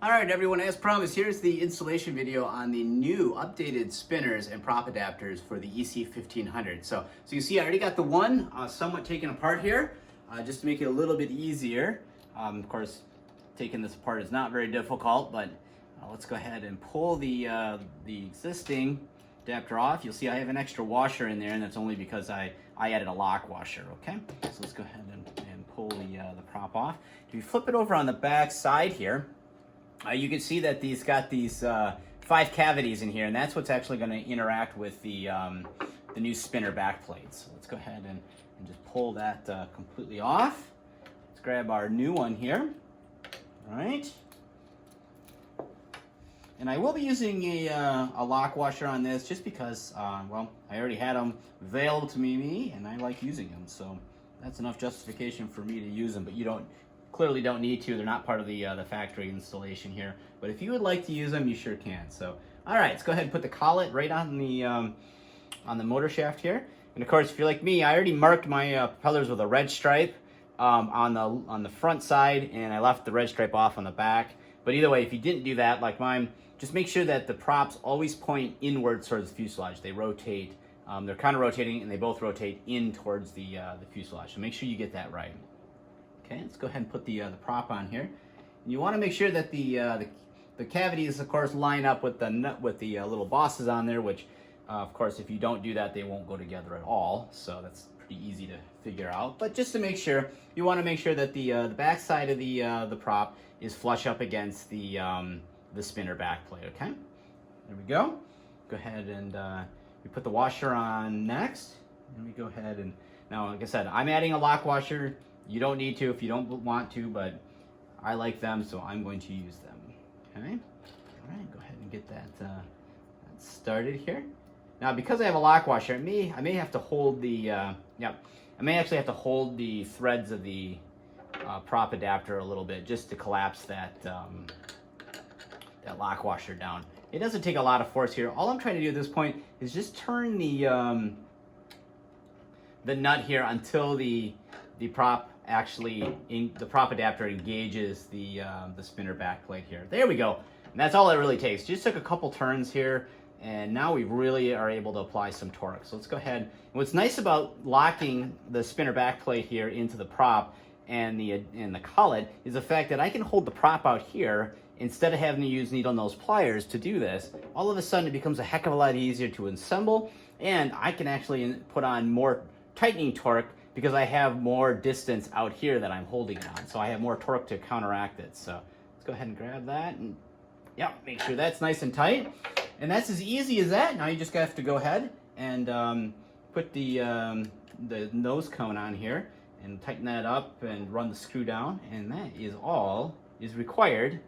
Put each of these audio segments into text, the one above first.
All right, everyone, as promised, here's the installation video on the new updated spinners and prop adapters for the EC-1500. So you see I already got the one somewhat taken apart here, just to make it a little bit easier. Of course, taking this apart is not very difficult, but let's go ahead and pull the existing adapter off. You'll see I have an extra washer in there, and that's only because I added a lock washer, okay? So let's go ahead and pull the prop off. If you flip it over on the back side here, you can see that these got these 5 cavities in here, and that's what's actually going to interact with the new spinner back plates. So let's go ahead and just pull that completely off. Let's grab our new one here. All right. And I will be using a lock washer on this just because, well, I already had them available to me, and I like using them. So that's enough justification for me to use them, but you clearly don't need to. They're not part of the factory installation here. But if you would like to use them, you sure can. So, all right, let's go ahead and put the collet right on the motor shaft here. And of course, if you're like me, I already marked my propellers with a red stripe on the front side, and I left the red stripe off on the back. But either way, if you didn't do that, like mine, just make sure that the props always point inward towards the fuselage. They rotate. They're kind of rotating, and they both rotate in towards the fuselage. So make sure you get that right. Okay, let's go ahead and put the prop on here. And you want to make sure that the cavities, of course, line up with the little bosses on there, which, of course, if you don't do that, they won't go together at all. So that's pretty easy to figure out. But just to make sure, you want to make sure that the back side of the prop is flush up against the spinner back plate. Okay, there we go. Go ahead and we put the washer on next. And we go ahead and now, like I said, I'm adding a lock washer. You don't need to if you don't want to, but I like them, so I'm going to use them. Okay? All right, go ahead and get that started here. Now, because I have a lock washer, I may have to hold the, I may actually have to hold the threads of the prop adapter a little bit just to collapse that lock washer down. It doesn't take a lot of force here. All I'm trying to do at this point is just turn the nut here until the prop the prop adapter engages the spinner back plate here. There we go. And that's all it really takes. Just took a couple turns here, and now we really are able to apply some torque. So let's go ahead. And what's nice about locking the spinner back plate here into the prop and the collet is the fact that I can hold the prop out here instead of having to use needle nose pliers to do this. All of a sudden, it becomes a heck of a lot easier to assemble, and I can actually put on more tightening torque because I have more distance out here that I'm holding it on. So I have more torque to counteract it. So let's go ahead and grab that, and make sure that's nice and tight. And that's as easy as that. Now you just have to go ahead and put the nose cone on here and tighten that up and run the screw down. And that is all is required.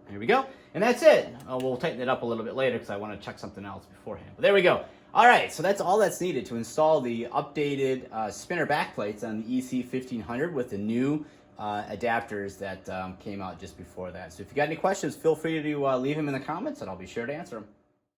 There we go. And that's it. We'll tighten it up a little bit later because I want to check something else beforehand. But there we go. All right, so that's all that's needed to install the updated spinner back plates on the EC-1500 with the new adapters that came out just before that. So if you got any questions, feel free to leave them in the comments, and I'll be sure to answer them.